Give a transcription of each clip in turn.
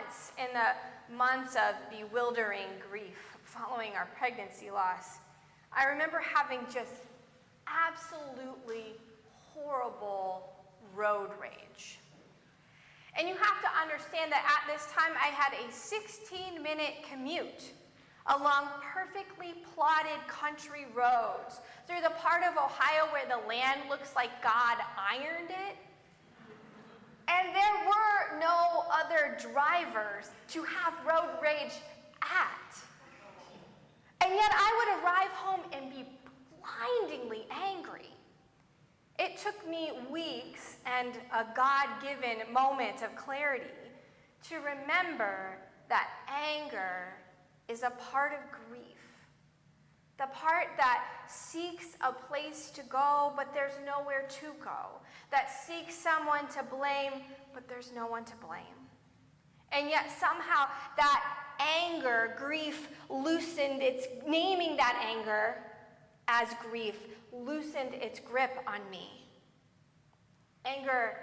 once in the months of bewildering grief following our pregnancy loss, I remember having just absolutely horrible road rage. And you have to understand that at this time I had a 16-minute commute along perfectly plotted country roads through the part of Ohio where the land looks like God ironed it. And there were no other drivers to have road rage at. And yet I would arrive home and be blindingly angry. It took me weeks and a God-given moment of clarity to remember that anger is a part of grief. The part that seeks a place to go, but there's nowhere to go. That seeks someone to blame, but there's no one to blame. And yet somehow that anger, grief, naming that anger as grief, loosened its grip on me. Anger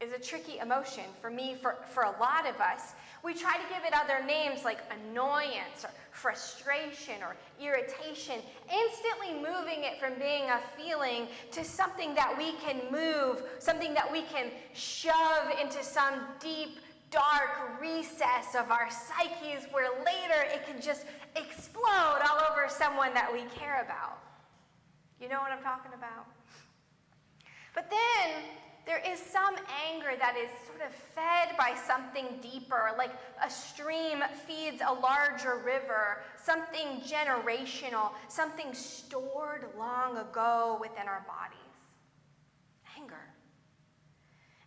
is a tricky emotion for me, for a lot of us. We try to give it other names like annoyance or frustration or irritation, instantly moving it from being a feeling to something that we can move, something that we can shove into some deep, dark recess of our psyches where later it can just explode all over someone that we care about. You know what I'm talking about? But then there is some anger that is sort of fed by something deeper, like a stream feeds a larger river, something generational, something stored long ago within our bodies. Anger.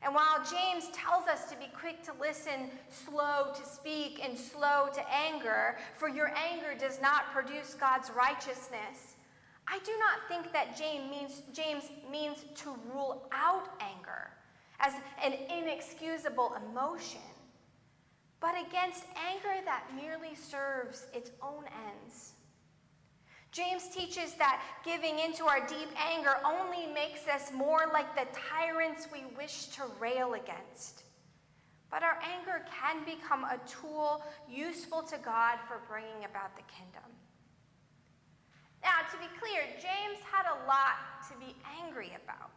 And while James tells us to be quick to listen, slow to speak, and slow to anger, for your anger does not produce God's righteousness, I do not think that James means to rule out anger as an inexcusable emotion, but against anger that merely serves its own ends. James teaches that giving into our deep anger only makes us more like the tyrants we wish to rail against. But our anger can become a tool useful to God for bringing about the kingdom. Now, to be clear, James had a lot to be angry about.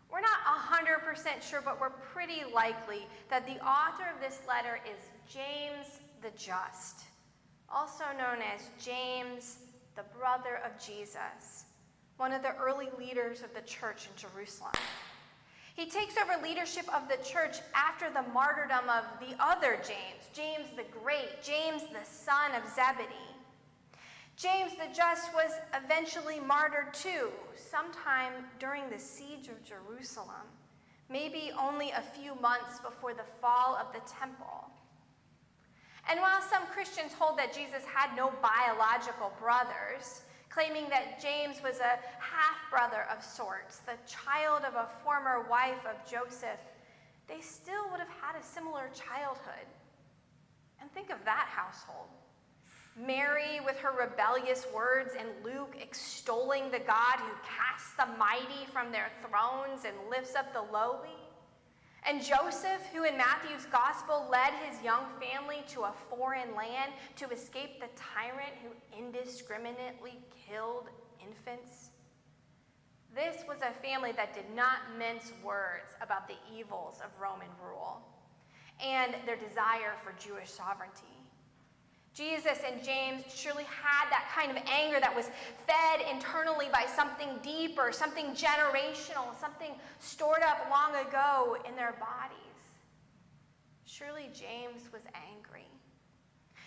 We're not 100% sure, but we're pretty likely that the author of this letter is James the Just, also known as James, the brother of Jesus, one of the early leaders of the church in Jerusalem. He takes over leadership of the church after the martyrdom of the other James, James the Great, James the son of Zebedee. James the Just was eventually martyred too, sometime during the siege of Jerusalem, maybe only a few months before the fall of the temple. And while some Christians hold that Jesus had no biological brothers, claiming that James was a half-brother of sorts, the child of a former wife of Joseph, they still would have had a similar childhood. And think of that household. Mary with her rebellious words, and Luke extolling the God who casts the mighty from their thrones and lifts up the lowly. And Joseph, who in Matthew's gospel led his young family to a foreign land to escape the tyrant who indiscriminately killed infants. This was a family that did not mince words about the evils of Roman rule and their desire for Jewish sovereignty. Jesus and James surely had that kind of anger that was fed internally by something deeper, something generational, something stored up long ago in their bodies. Surely James was angry.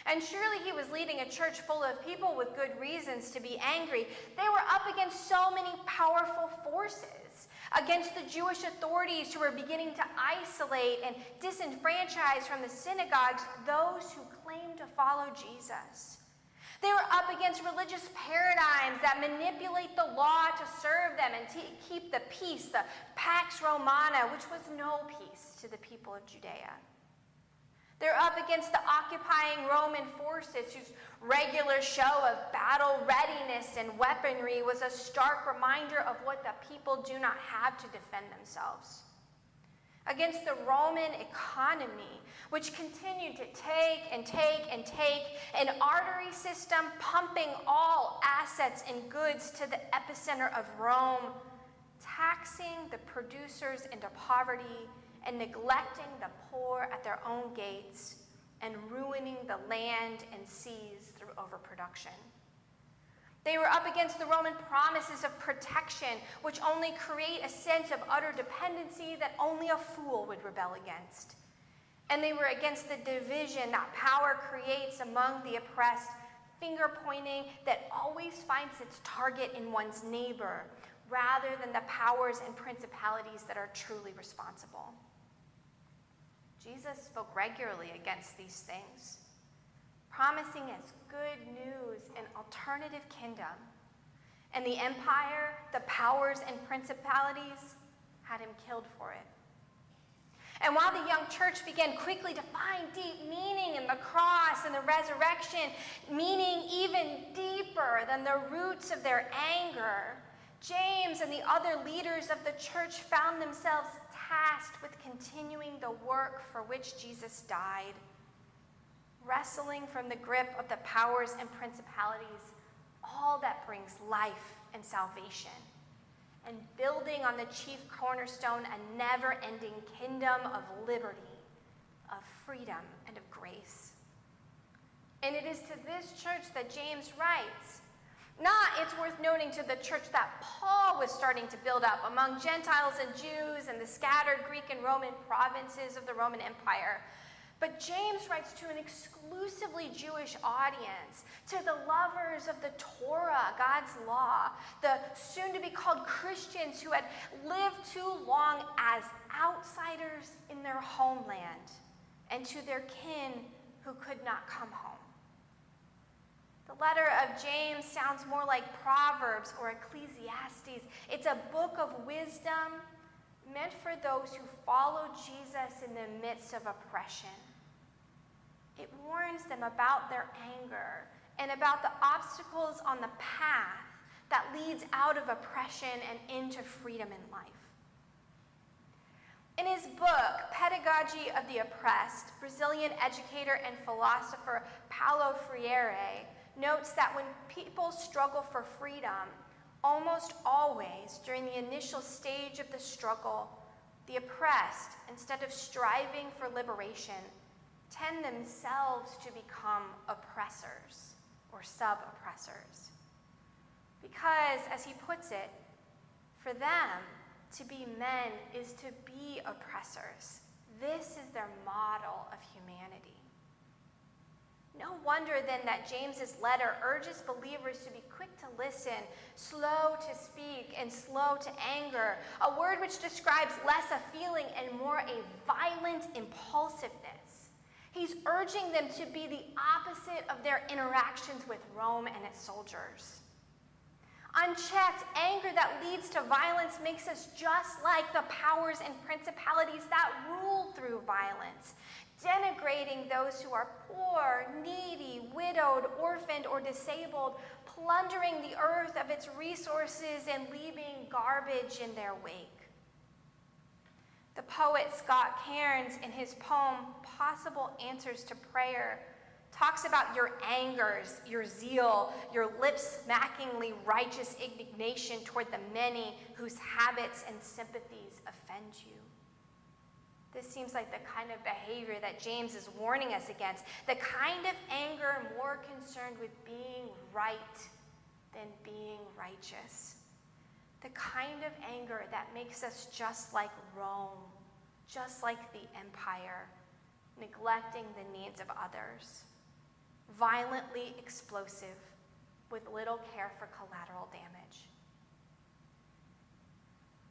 And surely he was leading a church full of people with good reasons to be angry. They were up against so many powerful forces, against the Jewish authorities who were beginning to isolate and disenfranchise from the synagogues those who claimed to follow Jesus. They were up against religious paradigms that manipulate the law to serve them and to keep the peace, the Pax Romana, which was no peace to the people of Judea. They're up against the occupying Roman forces whose regular show of battle readiness and weaponry was a stark reminder of what the people do not have to defend themselves. against the Roman economy, which continued to take and take and take, an artery system pumping all assets and goods to the epicenter of Rome, taxing the producers into poverty and neglecting the poor at their own gates, and ruining the land and seas through overproduction. They were up against the Roman promises of protection, which only create a sense of utter dependency that only a fool would rebel against. And they were against the division that power creates among the oppressed, finger-pointing that always finds its target in one's neighbor, rather than the powers and principalities that are truly responsible. Jesus spoke regularly against these things, promising as good news an alternative kingdom. And the empire, the powers and principalities had him killed for it. And while the young church began quickly to find deep meaning in the cross and the resurrection, meaning even deeper than the roots of their anger, James and the other leaders of the church found themselves tasked with continuing the work for which Jesus died, wrestling from the grip of the powers and principalities, all that brings life and salvation, and building on the chief cornerstone a never-ending kingdom of liberty, of freedom, and of grace. And it is to this church that James writes. Not, it's worth noting, to the church that Paul was starting to build up among Gentiles and Jews and the scattered Greek and Roman provinces of the Roman Empire. But James writes to an exclusively Jewish audience, to the lovers of the Torah, God's law, the soon-to-be-called Christians who had lived too long as outsiders in their homeland, and to their kin who could not come home. The letter of James sounds more like Proverbs or Ecclesiastes. It's a book of wisdom meant for those who follow Jesus in the midst of oppression. It warns them about their anger and about the obstacles on the path that leads out of oppression and into freedom in life. In his book, Pedagogy of the Oppressed, Brazilian educator and philosopher Paulo Freire notes that when people struggle for freedom, almost always during the initial stage of the struggle, the oppressed, instead of striving for liberation, tend themselves to become oppressors or sub-oppressors. Because, as he puts it, for them, to be men is to be oppressors. This is their model of humanity. No wonder then that James's letter urges believers to be quick to listen, slow to speak, and slow to anger, a word which describes less a feeling and more a violent impulsiveness. He's urging them to be the opposite of their interactions with Rome and its soldiers. Unchecked anger that leads to violence makes us just like the powers and principalities that rule through violence, denigrating those who are poor, needy, widowed, orphaned, or disabled, plundering the earth of its resources and leaving garbage in their wake. The poet Scott Cairns, in his poem, Possible Answers to Prayer, talks about your angers, your zeal, your lip-smackingly righteous indignation toward the many whose habits and sympathies offend you. This seems like the kind of behavior that James is warning us against, the kind of anger more concerned with being right than being righteous, the kind of anger that makes us just like Rome, just like the empire, neglecting the needs of others, violently explosive, with little care for collateral damage.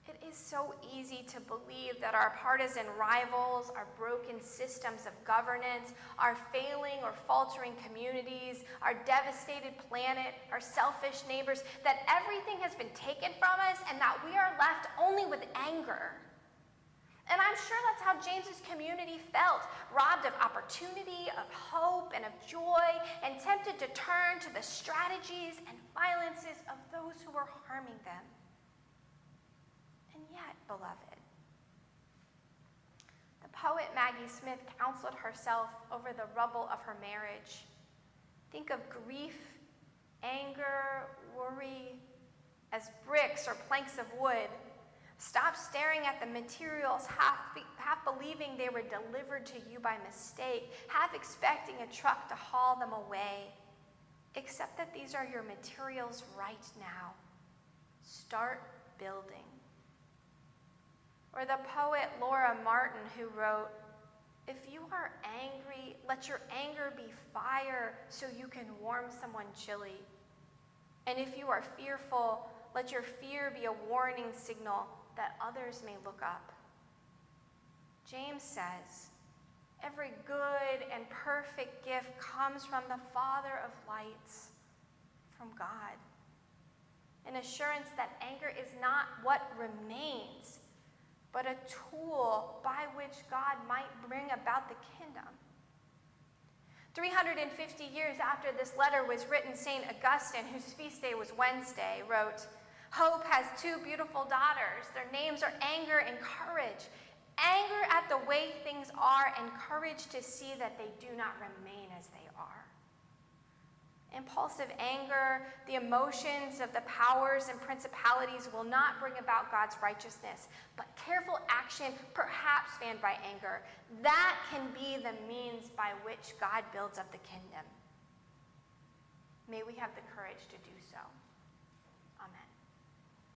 It is so easy to believe that our partisan rivals, our broken systems of governance, our failing or faltering communities, our devastated planet, our selfish neighbors, that everything has been taken from us and that we are left only with anger. And I'm sure that's how James's community felt, robbed of opportunity, of hope, and of joy, and tempted to turn to the strategies and violences of those who were harming them. And yet, beloved, Poet Maggie Smith counseled herself over the rubble of her marriage. Think of grief, anger, worry as bricks or planks of wood. Stop staring at the materials, half believing they were delivered to you by mistake, half expecting a truck to haul them away. Accept that these are your materials right now. Start building. Or the poet Laura Martin, who wrote, "If you are angry, let your anger be fire so you can warm someone chilly. And if you are fearful, let your fear be a warning signal that others may look up." James says, "Every good and perfect gift comes from the Father of lights, from God." An assurance that anger is not what remains, but a tool by which God might bring about the kingdom. 350 years after this letter was written, St. Augustine, whose feast day was Wednesday, wrote, "Hope has two beautiful daughters. Their names are anger and courage. Anger at the way things are, and courage to see that they do not remain as they are." Impulsive anger, the emotions of the powers and principalities, will not bring about God's righteousness, but careful action, perhaps fanned by anger, that can be the means by which God builds up the kingdom. May we have the courage to do so.